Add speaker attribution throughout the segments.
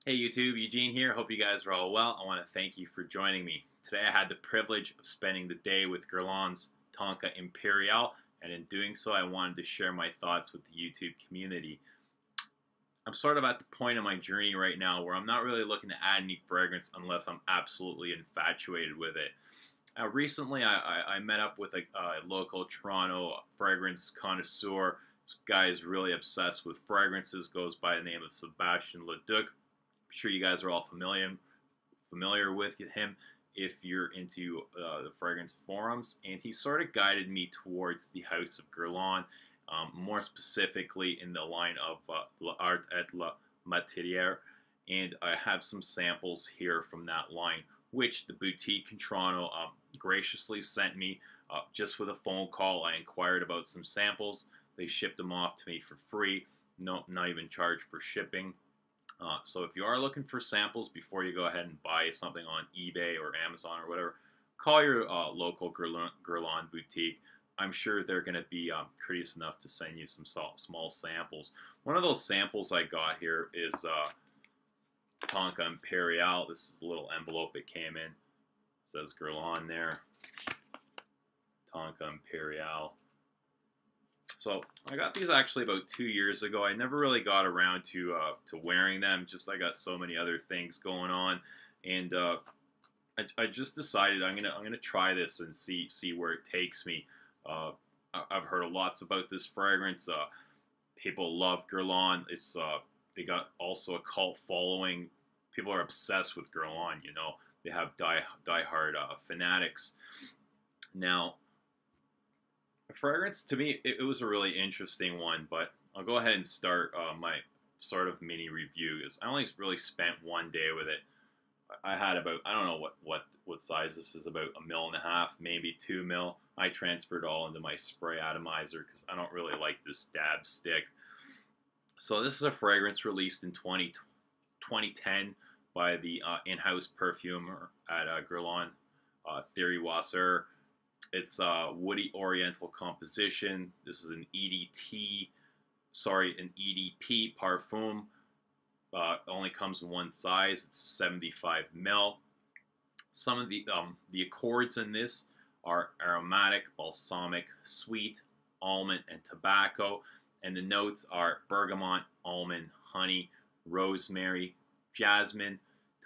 Speaker 1: Hey YouTube, Eugene here. Hope you guys are all well. I want to thank you for joining me. Today I had the privilege of spending the day with Guerlain's Tonka Imperiale, and in doing so I wanted to share my thoughts with the YouTube community. I'm sort of at the point of my journey right now where I'm not really looking to add any fragrance unless I'm absolutely infatuated with it. Recently I met up with a local Toronto fragrance connoisseur. This guy is really obsessed with fragrances, goes by the name of Sebastian Leduc. I'm sure you guys are all familiar with him if you're into the fragrance forums, and he sort of guided me towards the House of Guerlain, more specifically in the line of L'Art et la Matière, and I have some samples here from that line, which the boutique in Toronto graciously sent me just with a phone call. I inquired about some samples. They shipped them off to me for free, no, not even charged for shipping. So if you are looking for samples before you go ahead and buy something on eBay or Amazon or whatever, call your local Guerlain boutique. I'm sure they're going to be courteous enough to send you some small samples. One of those samples I got here is Tonka Imperiale. This is the little envelope it came in. It says Guerlain there. Tonka Imperiale. So I got these actually about 2 years ago. I never really got around to wearing them. Just I got so many other things going on, and I just decided I'm gonna try this and see where it takes me. I've heard lots about this fragrance. People love Guerlain. It's they got also a cult following. People are obsessed with Guerlain. You know, they have diehard fanatics. Now, fragrance, to me, it was a really interesting one, but I'll go ahead and start my sort of mini review. I only really spent one day with it. I had about, I don't know what size this is, about 1.5 mil, maybe 2 mil. I transferred all into my spray atomizer because I don't really like this dab stick. So this is a fragrance released in 2010 by the in-house perfumer at Guerlain, Thierry Wasser. It's a woody oriental composition. This is an EDP parfum. Only comes in one size. It's 75 ml. Some of the accords in this are aromatic, balsamic, sweet, almond, and tobacco. And the notes are bergamot, almond, honey, rosemary, jasmine,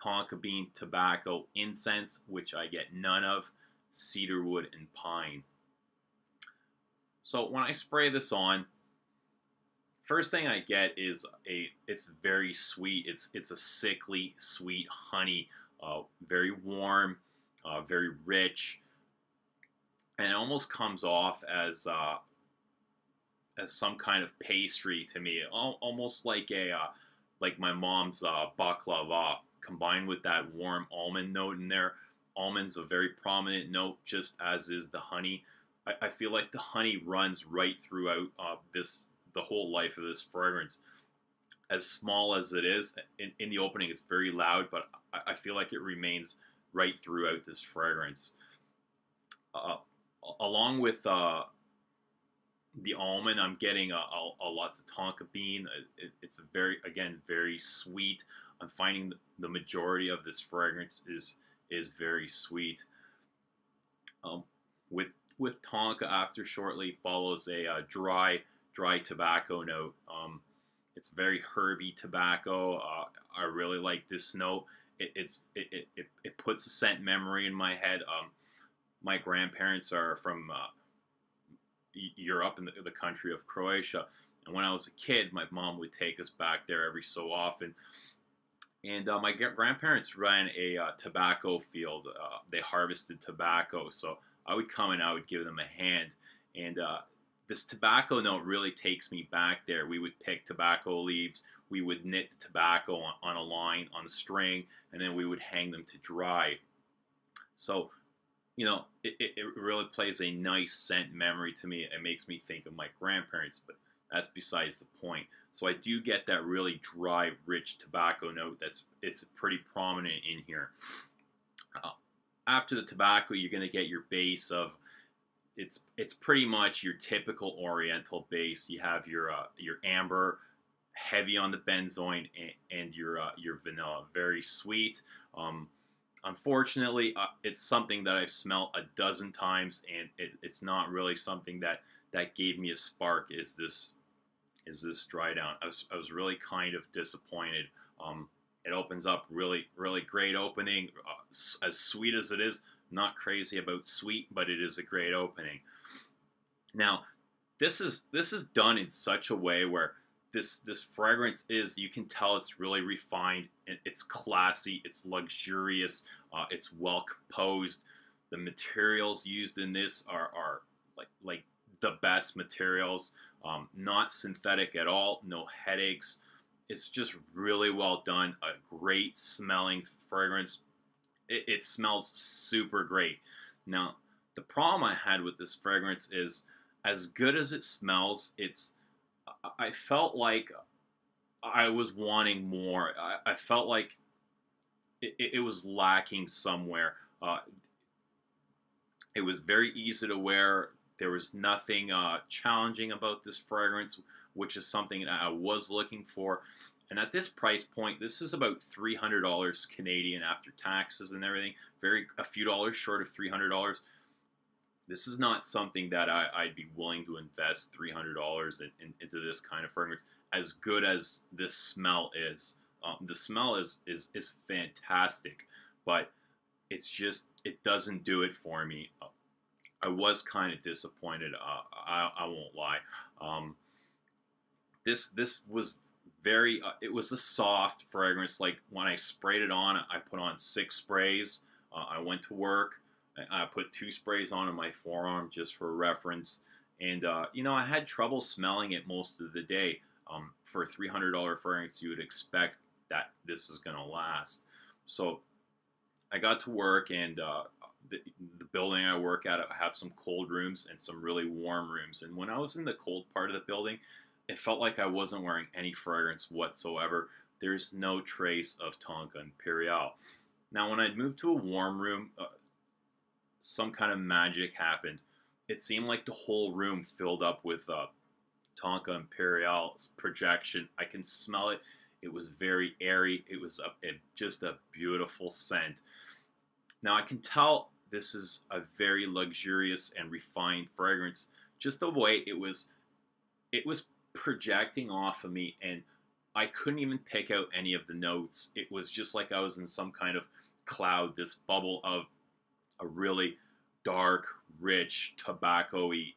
Speaker 1: tonka bean, tobacco, incense, which I get none of, cedarwood, and pine. So when I spray this on, first thing I get is it's very sweet. It's a sickly sweet honey, very warm, very rich, and it almost comes off as some kind of pastry to me, almost like like my mom's baklava, combined with that warm almond note in there. Almond's a very prominent note, just as is the honey. I feel like the honey runs right throughout the whole life of this fragrance. As small as it is, in the opening it's very loud, but I feel like it remains right throughout this fragrance. Along with the almond, I'm getting a lots of tonka bean. It's very sweet. I'm finding the majority of this fragrance is very sweet. With tonka, after shortly follows a dry tobacco note. It's very herby tobacco. I really like this note. It puts a scent memory in my head. My grandparents are from Europe, in the country of Croatia, and when I was a kid, my mom would take us back there every so often. And my grandparents ran a tobacco field. They harvested tobacco, so I would come and I would give them a hand. And this tobacco note really takes me back there. We would pick tobacco leaves, we would knit the tobacco on a line, on a string, and then we would hang them to dry. So, you know, it really plays a nice scent memory to me. It makes me think of my grandparents, but that's besides the point. So I do get that really dry, rich tobacco note. It's pretty prominent in here. After the tobacco, you're going to get your base of, it's pretty much your typical Oriental base. You have your amber, heavy on the benzoin and your vanilla. Very sweet. Unfortunately, it's something that I've smelled a dozen times, and it's not really something that gave me a spark. Is this dry down? I was really kind of disappointed. It opens up really great opening. As sweet as it is, not crazy about sweet, but it is a great opening. Now, this is done in such a way where this fragrance is, you can tell it's really refined. It's classy. It's luxurious. It's well composed. The materials used in this are like the best materials. Not synthetic at all. No headaches. It's just really well done. A great smelling fragrance. It smells super great. Now, the problem I had with this fragrance is, as good as it smells, I felt like I was wanting more. I felt like it was lacking somewhere. It was very easy to wear. There was nothing challenging about this fragrance, which is something that I was looking for. And at this price point, this is about $300 Canadian after taxes and everything. A few dollars short of $300. This is not something that I'd be willing to invest $300 into this kind of fragrance. As good as this smell is, the smell is fantastic, but it's just, it doesn't do it for me. I was kind of disappointed. I won't lie. This was very. It was a soft fragrance. Like when I sprayed it on, I put on 6 sprays. I went to work. I put 2 sprays on in my forearm just for reference, and you know, I had trouble smelling it most of the day. For a $300 fragrance, you would expect that this is gonna last. So I got to work, and the building I work at, I have some cold rooms and some really warm rooms. And when I was in the cold part of the building, it felt like I wasn't wearing any fragrance whatsoever. There's no trace of Tonka Imperiale. Now, when I moved to a warm room, some kind of magic happened. It seemed like the whole room filled up with Tonka Imperiale's projection. I can smell it. It was very airy. It was just a beautiful scent. Now, I can tell this is a very luxurious and refined fragrance. Just the way it was projecting off of me, and I couldn't even pick out any of the notes. It was just like I was in some kind of cloud, this bubble of a really dark, rich, tobacco-y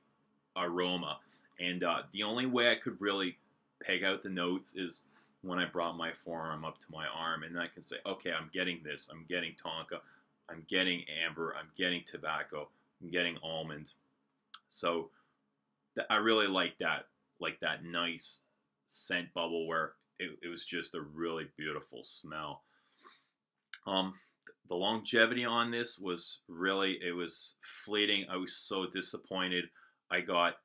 Speaker 1: aroma. And the only way I could really peg out the notes is when I brought my forearm up to my arm, and I can say, okay, I'm getting this. I'm getting Tonka. I'm getting amber. I'm getting tobacco. I'm getting almond. So I really like that nice scent bubble where it was just a really beautiful smell. The longevity on this was really, it was fleeting. I was so disappointed. I got,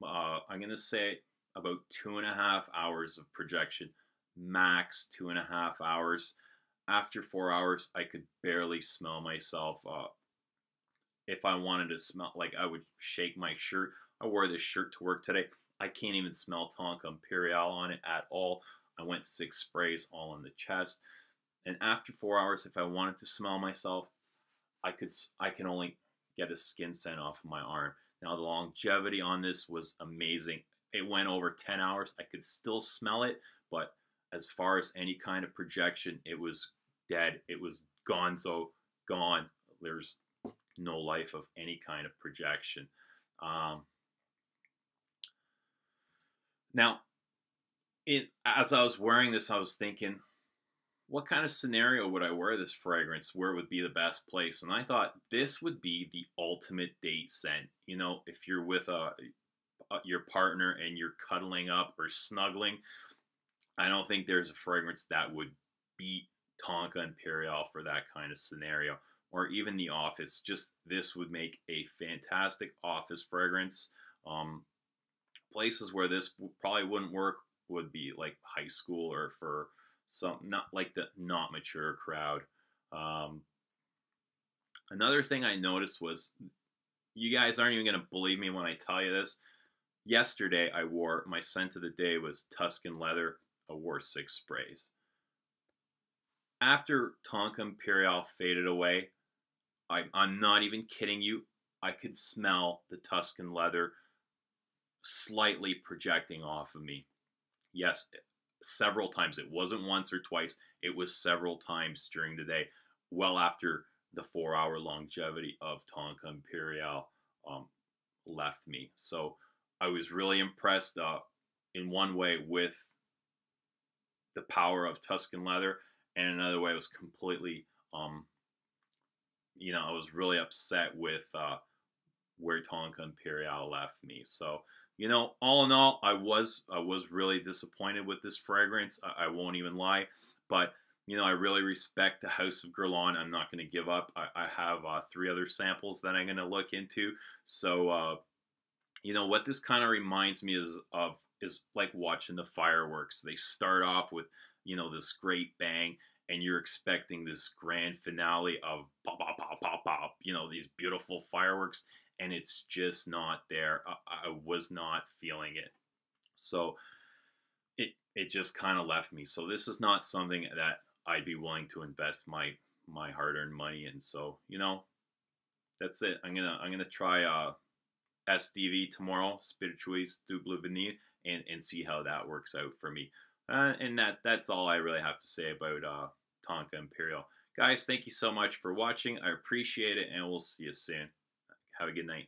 Speaker 1: I'm going to say about 2.5 hours of projection, max 2.5 hours. After 4 hours, I could barely smell myself. If I wanted to smell, like I would shake my shirt. I wore this shirt to work today. I can't even smell Tonka Imperiale on it at all. I went 6 sprays all on the chest. And after 4 hours, if I wanted to smell myself, I can only get a skin scent off of my arm. Now, the longevity on this was amazing. It went over 10 hours. I could still smell it, but as far as any kind of projection, it was dead. It was gonzo, gone. There's no life of any kind of projection. Now, as I was wearing this, I was thinking, what kind of scenario would I wear this fragrance? Where would be the best place? And I thought this would be the ultimate date scent. You know, if you're with your partner and you're cuddling up or snuggling, I don't think there's a fragrance that would beat Tonka Imperiale for that kind of scenario. Or even the office. Just this would make a fantastic office fragrance. Places where this probably wouldn't work would be like high school, or for some, not like the not mature crowd. Another thing I noticed was, you guys aren't even going to believe me when I tell you this. Yesterday I wore, my scent of the day was Tuscan leather. I wore 6 sprays. After Tonka Imperiale faded away, I'm not even kidding you, I could smell the Tuscan leather slightly projecting off of me. Yes, several times. It wasn't once or twice. It was several times during the day, well after the 4-hour longevity of Tonka Imperiale left me. So I was really impressed in one way with the power of Tuscan leather, and another way I was completely, I was really upset with where Tonka Imperiale left me. So, all in all, I was really disappointed with this fragrance. I won't even lie, but I really respect the House of Guerlain. I'm not going to give up. I have 3 other samples that I'm going to look into. So, what this kind of reminds me is like watching the fireworks. They start off with this great bang, and you're expecting this grand finale of pop, pop, pop, pop, pop, these beautiful fireworks, and it's just not there. I was not feeling it. So it just kind of left me. So this is not something that I'd be willing to invest my hard-earned money in. So, that's it. I'm gonna try SDV tomorrow, Spirituis Double Vanille, and see how that works out for me. And that's all I really have to say about Tonka Imperiale. Guys, thank you so much for watching. I appreciate it, and we'll see you soon. Have a good night.